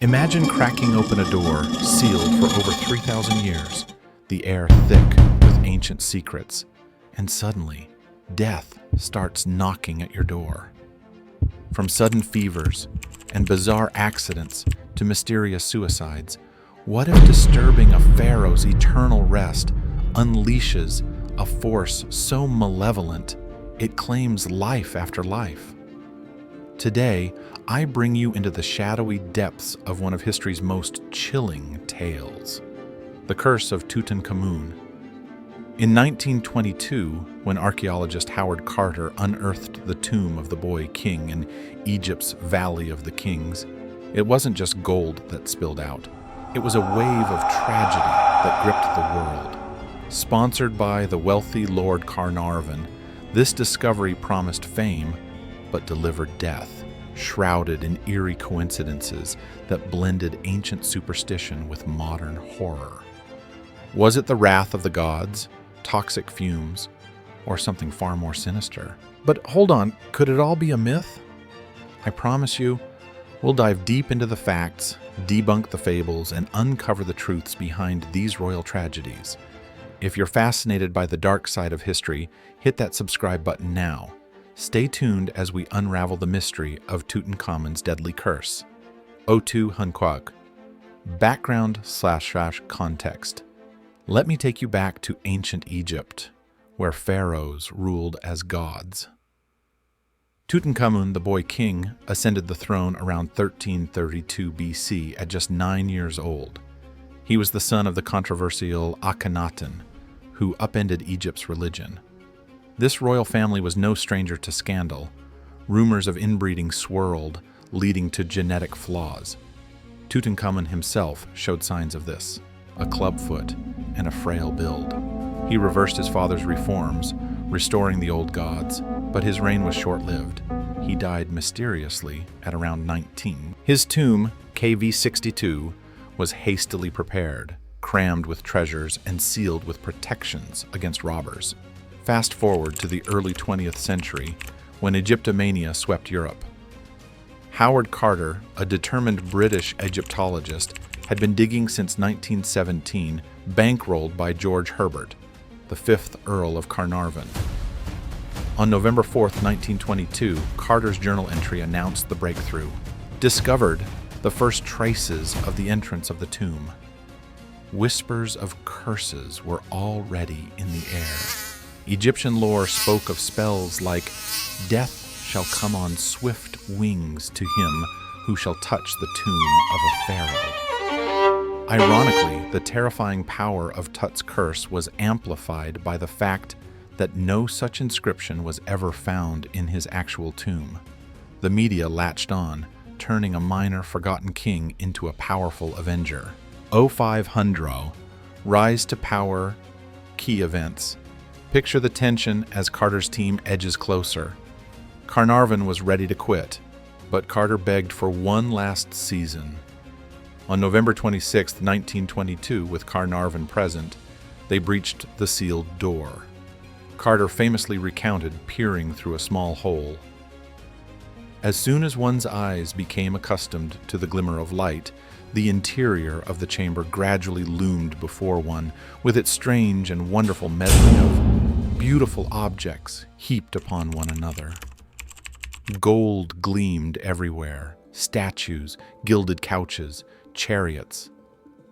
Imagine cracking open a door sealed for over 3,000 years, the air thick with ancient secrets, and suddenly, death starts knocking at your door. From sudden fevers and bizarre accidents to mysterious suicides, what if disturbing a pharaoh's eternal rest unleashes a force so malevolent it claims life after life? Today, I bring you into the shadowy depths of one of history's most chilling tales, the Curse of Tutankhamun. In 1922, when archaeologist Howard Carter unearthed the tomb of the boy king in Egypt's Valley of the Kings, it wasn't just gold that spilled out. It was a wave of tragedy that gripped the world. Sponsored by the wealthy Lord Carnarvon, this discovery promised fame, but delivered death, shrouded in eerie coincidences that blended ancient superstition with modern horror. Was it the wrath of the gods, toxic fumes, or something far more sinister? But hold on, could it all be a myth? I promise you, we'll dive deep into the facts, debunk the fables, and uncover the truths behind these royal tragedies. If you're fascinated by the dark side of history, hit that subscribe button now. Stay tuned as we unravel the mystery of Tutankhamun's deadly curse. Tutankhamun. Background/context. Let me take you back to ancient Egypt, where pharaohs ruled as gods. Tutankhamun, the boy king, ascended the throne around 1332 BC at just 9 years old. He was the son of the controversial Akhenaten, who upended Egypt's religion. This royal family was no stranger to scandal. Rumors of inbreeding swirled, leading to genetic flaws. Tutankhamun himself showed signs of this: a clubfoot and a frail build. He reversed his father's reforms, restoring the old gods, but his reign was short-lived. He died mysteriously at around 19. His tomb, KV62, was hastily prepared, crammed with treasures and sealed with protections against robbers. Fast forward to the early 20th century, when Egyptomania swept Europe. Howard Carter, a determined British Egyptologist, had been digging since 1917, bankrolled by George Herbert, the 5th Earl of Carnarvon. On November 4, 1922, Carter's journal entry announced the breakthrough. Discovered the first traces of the entrance of the tomb. Whispers of curses were already in the air. Egyptian lore spoke of spells like, "Death shall come on swift wings to him who shall touch the tomb of a pharaoh." Ironically, the terrifying power of Tut's curse was amplified by the fact that no such inscription was ever found in his actual tomb. The media latched on, turning a minor forgotten king into a powerful avenger. 0500, rise to power, key events. Picture the tension as Carter's team edges closer. Carnarvon was ready to quit, but Carter begged for one last season. On November 26, 1922, with Carnarvon present, they breached the sealed door. Carter famously recounted peering through a small hole. As soon as one's eyes became accustomed to the glimmer of light, the interior of the chamber gradually loomed before one, with its strange and wonderful medley of beautiful objects heaped upon one another. Gold gleamed everywhere, statues, gilded couches, chariots.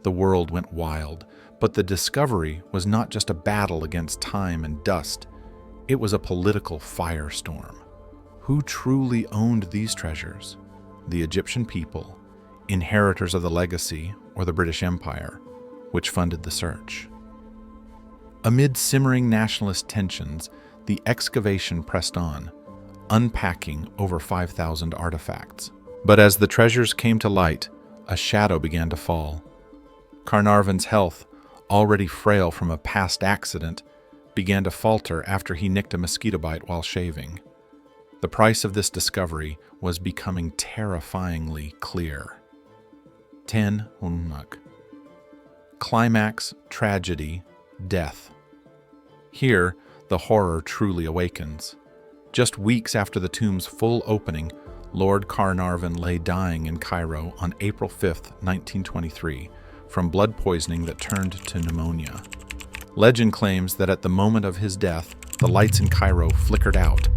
The world went wild, but the discovery was not just a battle against time and dust. It was a political firestorm. Who truly owned these treasures? The Egyptian people, inheritors of the legacy, or the British Empire, which funded the search? Amid simmering nationalist tensions, the excavation pressed on, unpacking over 5,000 artifacts. But as the treasures came to light, a shadow began to fall. Carnarvon's health, already frail from a past accident, began to falter after he nicked a mosquito bite while shaving. The price of this discovery was becoming terrifyingly clear. 10 Unmak. Climax, tragedy, death. Here, the horror truly awakens. Just weeks after the tomb's full opening, Lord Carnarvon lay dying in Cairo on April 5, 1923, from blood poisoning that turned to pneumonia. Legend claims that at the moment of his death, the lights in Cairo flickered out,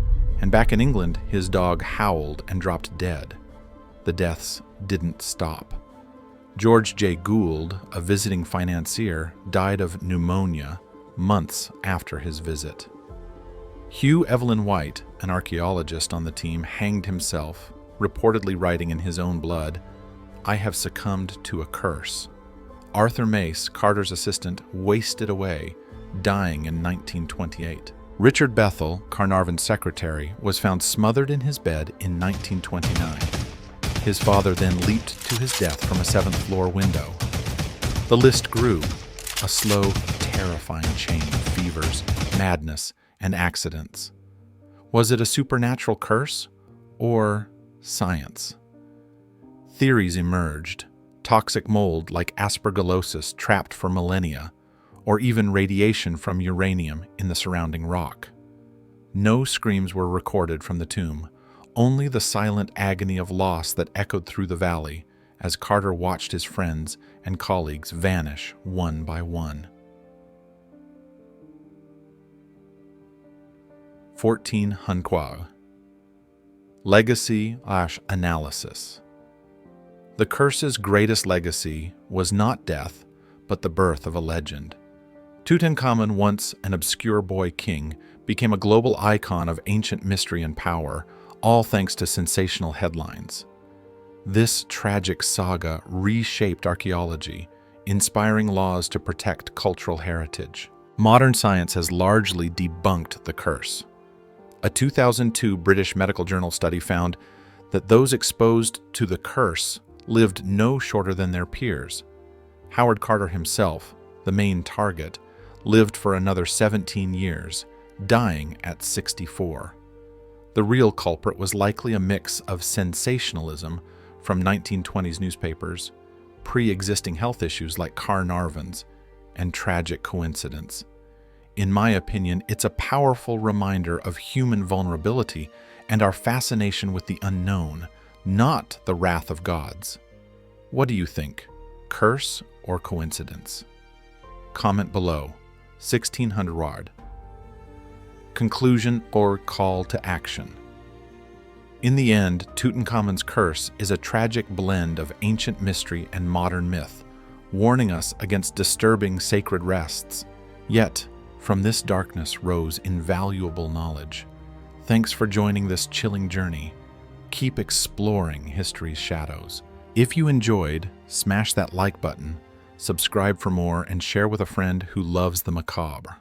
and back in England, his dog howled and dropped dead. The deaths didn't stop. George J. Gould, a visiting financier, died of pneumonia months after his visit. Hugh Evelyn White, an archaeologist on the team, hanged himself, reportedly writing in his own blood, "I have succumbed to a curse." Arthur Mace, Carter's assistant, wasted away, dying in 1928. Richard Bethel, Carnarvon's secretary, was found smothered in his bed in 1929. His father then leaped to his death from a 7th-floor window. The list grew, a slow, terrifying chain of fevers, madness, and accidents. Was it a supernatural curse or science? Theories emerged. Toxic mold like aspergillosis trapped for millennia, or even radiation from uranium in the surrounding rock. No screams were recorded from the tomb, only the silent agony of loss that echoed through the valley as Carter watched his friends and colleagues vanish one by one. 14 Hunquag. Legacy/analysis. The curse's greatest legacy was not death, but the birth of a legend. Tutankhamun, once an obscure boy king, became a global icon of ancient mystery and power, all thanks to sensational headlines. This tragic saga reshaped archaeology, inspiring laws to protect cultural heritage. Modern science has largely debunked the curse. A 2002 British Medical Journal study found that those exposed to the curse lived no shorter than their peers. Howard Carter himself, the main target, lived for another 17 years, dying at 64. The real culprit was likely a mix of sensationalism from 1920s newspapers, pre-existing health issues like Carnarvon's, and tragic coincidence. In my opinion, it's a powerful reminder of human vulnerability and our fascination with the unknown, not the wrath of gods. What do you think? Curse or coincidence? Comment below. 1600 word. Conclusion or call to action. In the end, Tutankhamun's curse is a tragic blend of ancient mystery and modern myth, warning us against disturbing sacred rests. Yet, from this darkness rose invaluable knowledge. Thanks for joining this chilling journey. Keep exploring history's shadows. If you enjoyed, smash that like button, subscribe for more, and share with a friend who loves the macabre.